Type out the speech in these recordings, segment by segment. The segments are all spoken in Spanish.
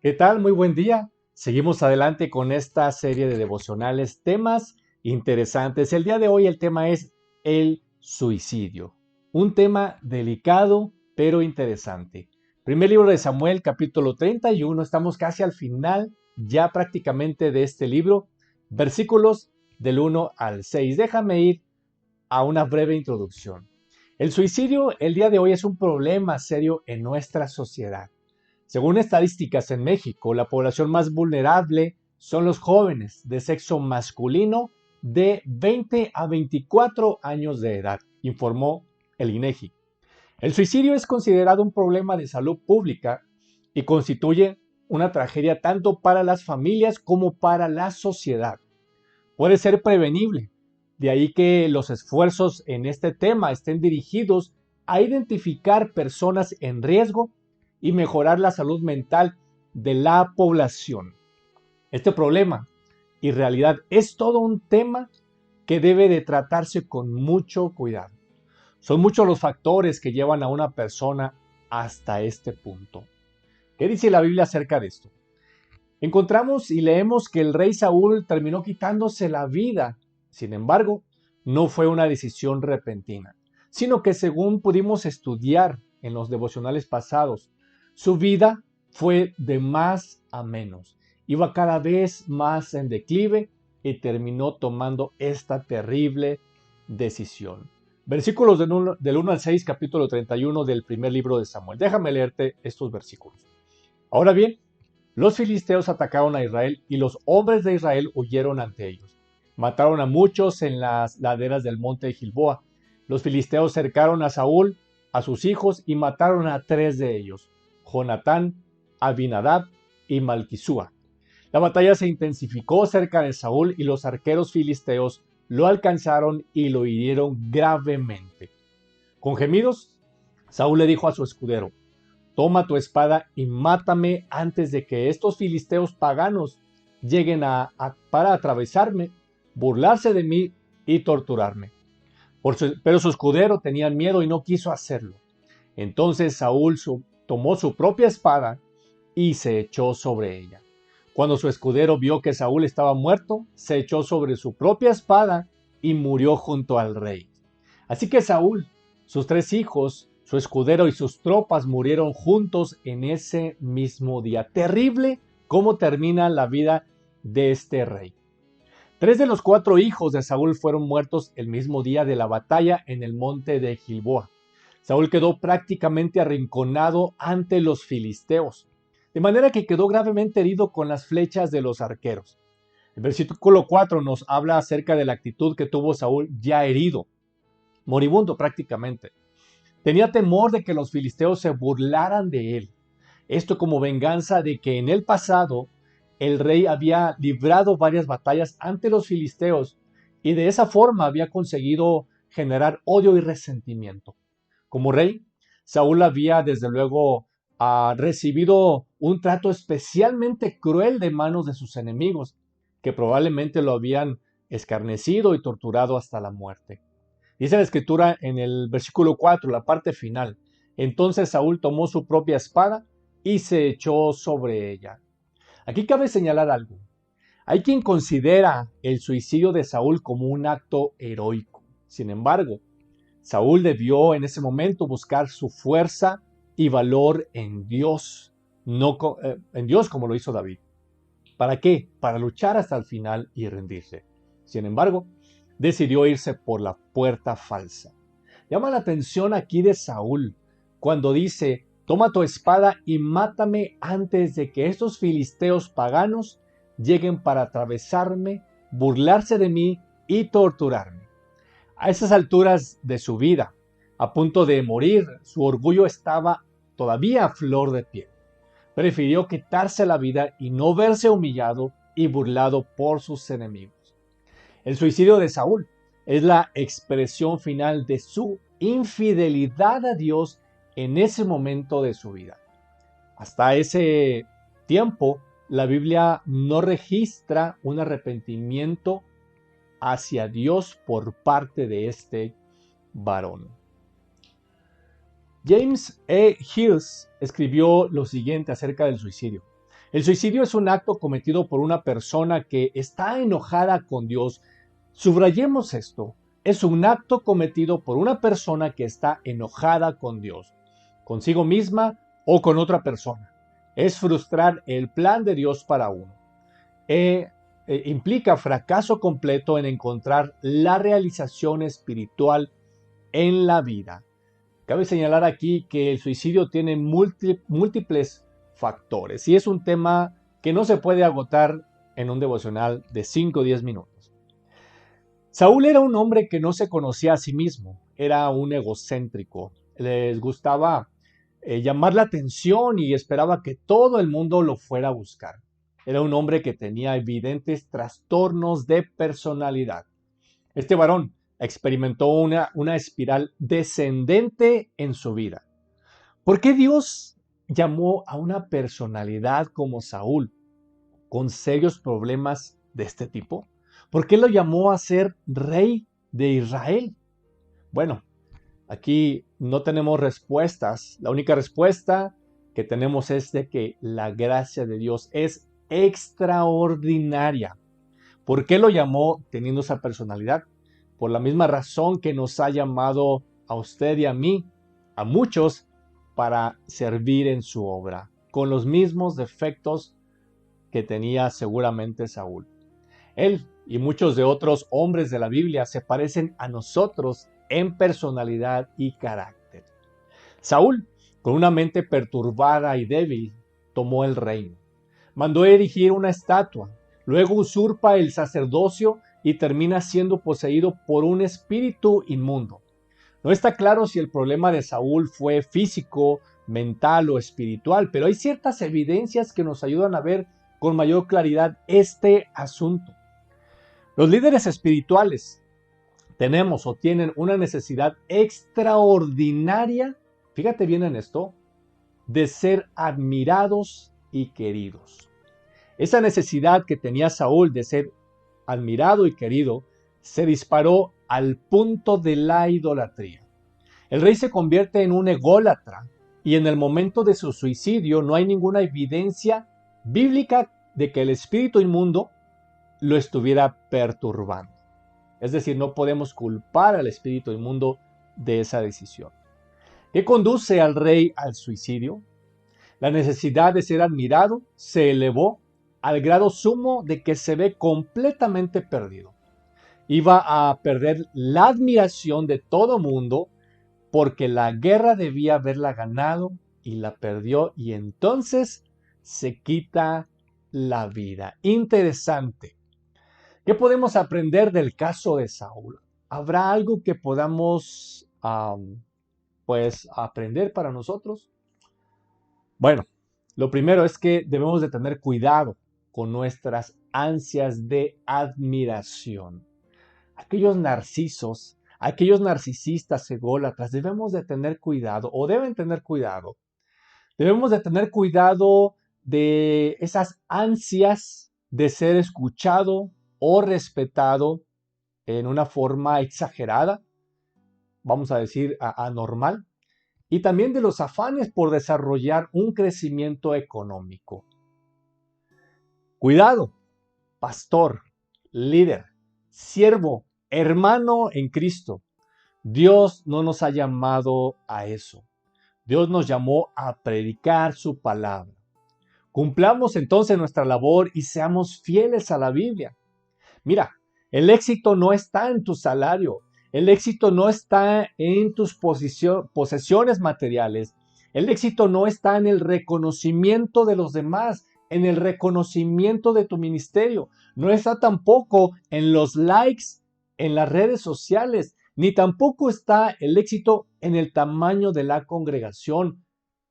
¿Qué tal? Muy buen día. Seguimos adelante con esta serie de devocionales, temas interesantes. El día de hoy el tema es el suicidio. Un tema delicado pero interesante. Primer libro de Samuel, capítulo 31. Estamos casi al final ya prácticamente de este libro. Versículos del 1 al 6. Déjame ir a una breve introducción. El suicidio el día de hoy es un problema serio en nuestra sociedad. Según estadísticas en México, la población más vulnerable son los jóvenes de sexo masculino de 20 a 24 años de edad, informó el INEGI. El suicidio es considerado un problema de salud pública y constituye una tragedia tanto para las familias como para la sociedad. Puede ser prevenible, de ahí que los esfuerzos en este tema estén dirigidos a identificar personas en riesgo y mejorar la salud mental de la población. Este problema y realidad es todo un tema que debe de tratarse con mucho cuidado. Son muchos los factores que llevan a una persona hasta este punto. ¿Qué dice la Biblia acerca de esto? Encontramos y leemos que el rey Saúl terminó quitándose la vida. Sin embargo, no fue una decisión repentina, sino que según pudimos estudiar en los devocionales pasados, su vida fue de más a menos. Iba cada vez más en declive y terminó tomando esta terrible decisión. Versículos del 1 al 6, capítulo 31 del primer libro de Samuel. Déjame leerte estos versículos. Ahora bien, los filisteos atacaron a Israel y los hombres de Israel huyeron ante ellos. Mataron a muchos en las laderas del monte de Gilboa. Los filisteos cercaron a Saúl, a sus hijos y mataron a 3 de ellos, Jonatán, Abinadab y Malquisúa. La batalla se intensificó cerca de Saúl y los arqueros filisteos lo alcanzaron y lo hirieron gravemente. Con gemidos, Saúl le dijo a su escudero: toma tu espada y mátame antes de que estos filisteos paganos lleguen para atravesarme, burlarse de mí y torturarme. Pero su escudero tenía miedo y no quiso hacerlo. Entonces Saúl tomó su propia espada y se echó sobre ella. Cuando su escudero vio que Saúl estaba muerto, se echó sobre su propia espada y murió junto al rey. Así que Saúl, sus 3 hijos, su escudero y sus tropas murieron juntos en ese mismo día. Terrible cómo termina la vida de este rey. 3 de los 4 hijos de Saúl fueron muertos el mismo día de la batalla en el monte de Gilboa. Saúl quedó prácticamente arrinconado ante los filisteos, de manera que quedó gravemente herido con las flechas de los arqueros. El versículo 4 nos habla acerca de la actitud que tuvo Saúl ya herido, moribundo prácticamente. Tenía temor de que los filisteos se burlaran de él. Esto como venganza de que en el pasado el rey había librado varias batallas ante los filisteos y de esa forma había conseguido generar odio y resentimiento. Como rey, Saúl había desde luego recibido un trato especialmente cruel de manos de sus enemigos, que probablemente lo habían escarnecido y torturado hasta la muerte. Dice la escritura en el versículo 4, la parte final: entonces Saúl tomó su propia espada y se echó sobre ella. Aquí cabe señalar algo. Hay quien considera el suicidio de Saúl como un acto heroico. Sin embargo, Saúl debió en ese momento buscar su fuerza y valor en Dios, no en Dios como lo hizo David. ¿Para qué? Para luchar hasta el final y rendirse. Sin embargo, decidió irse por la puerta falsa. Llama la atención aquí de Saúl cuando dice: toma tu espada y mátame antes de que estos filisteos paganos lleguen para atravesarme, burlarse de mí y torturarme. A esas alturas de su vida, a punto de morir, su orgullo estaba todavía a flor de piel. Prefirió quitarse la vida y no verse humillado y burlado por sus enemigos. El suicidio de Saúl es la expresión final de su infidelidad a Dios en ese momento de su vida. Hasta ese tiempo, la Biblia no registra un arrepentimiento hacia Dios por parte de este varón. James E. Hills escribió lo siguiente acerca del suicidio: El suicidio es un acto cometido por una persona que está enojada con Dios. Subrayemos esto. Es un acto cometido por una persona que está enojada con Dios, consigo misma o con otra persona. Es frustrar el plan de Dios para uno. Implica fracaso completo en encontrar la realización espiritual en la vida. Cabe señalar aquí que el suicidio tiene múltiples factores y es un tema que no se puede agotar en un devocional de 5 o 10 minutos. Saúl era un hombre que no se conocía a sí mismo, era un egocéntrico, les gustaba llamar la atención y esperaba que todo el mundo lo fuera a buscar. Era un hombre que tenía evidentes trastornos de personalidad. Este varón experimentó una espiral descendente en su vida. ¿Por qué Dios llamó a una personalidad como Saúl con serios problemas de este tipo? ¿Por qué lo llamó a ser rey de Israel? Bueno, aquí no tenemos respuestas. La única respuesta que tenemos es de que la gracia de Dios es extraordinaria. ¿Por qué lo llamó teniendo esa personalidad? Por la misma razón que nos ha llamado a usted y a mí, a muchos, para servir en su obra, con los mismos defectos que tenía seguramente Saúl. Él y muchos de otros hombres de la Biblia se parecen a nosotros en personalidad y carácter. Saúl, con una mente perturbada y débil, tomó el reino. Mandó erigir una estatua, luego usurpa el sacerdocio y termina siendo poseído por un espíritu inmundo. No está claro si el problema de Saúl fue físico, mental o espiritual, pero hay ciertas evidencias que nos ayudan a ver con mayor claridad este asunto. Los líderes espirituales tenemos o tienen una necesidad extraordinaria, fíjate bien en esto, de ser admirados y queridos. Esa necesidad que tenía Saúl de ser admirado y querido se disparó al punto de la idolatría. El rey se convierte en un ególatra y en el momento de su suicidio no hay ninguna evidencia bíblica de que el espíritu inmundo lo estuviera perturbando. Es decir, no podemos culpar al espíritu inmundo de esa decisión. ¿Qué conduce al rey al suicidio? La necesidad de ser admirado se elevó al grado sumo de que se ve completamente perdido. Iba a perder la admiración de todo mundo porque la guerra debía haberla ganado y la perdió y entonces se quita la vida. Interesante. ¿Qué podemos aprender del caso de Saúl? ¿Habrá algo que podamos aprender para nosotros? Bueno, lo primero es que debemos de tener cuidado con nuestras ansias de admiración. Aquellos narcisos, aquellos narcisistas ególatras, debemos de tener cuidado o deben tener cuidado. Debemos de tener cuidado de esas ansias de ser escuchado o respetado en una forma exagerada, vamos a decir anormal, y también de los afanes por desarrollar un crecimiento económico. Cuidado, pastor, líder, siervo, hermano en Cristo. Dios no nos ha llamado a eso. Dios nos llamó a predicar su palabra. Cumplamos entonces nuestra labor y seamos fieles a la Biblia. Mira, el éxito no está en tu salario. El éxito no está en tus posesiones materiales. El éxito no está en el reconocimiento de los demás, en el reconocimiento de tu ministerio. No está tampoco en los likes en las redes sociales, ni tampoco está el éxito en el tamaño de la congregación,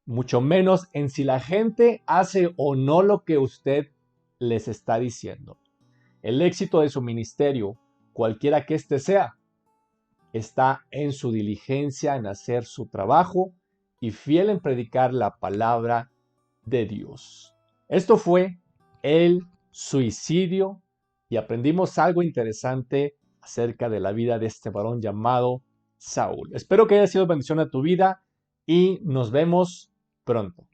mucho menos en si la gente hace o no lo que usted les está diciendo. El éxito de su ministerio, cualquiera que éste sea, está en su diligencia en hacer su trabajo y fiel en predicar la palabra de Dios. Esto fue el suicidio y aprendimos algo interesante acerca de la vida de este varón llamado Saúl. Espero que haya sido bendición a tu vida y nos vemos pronto.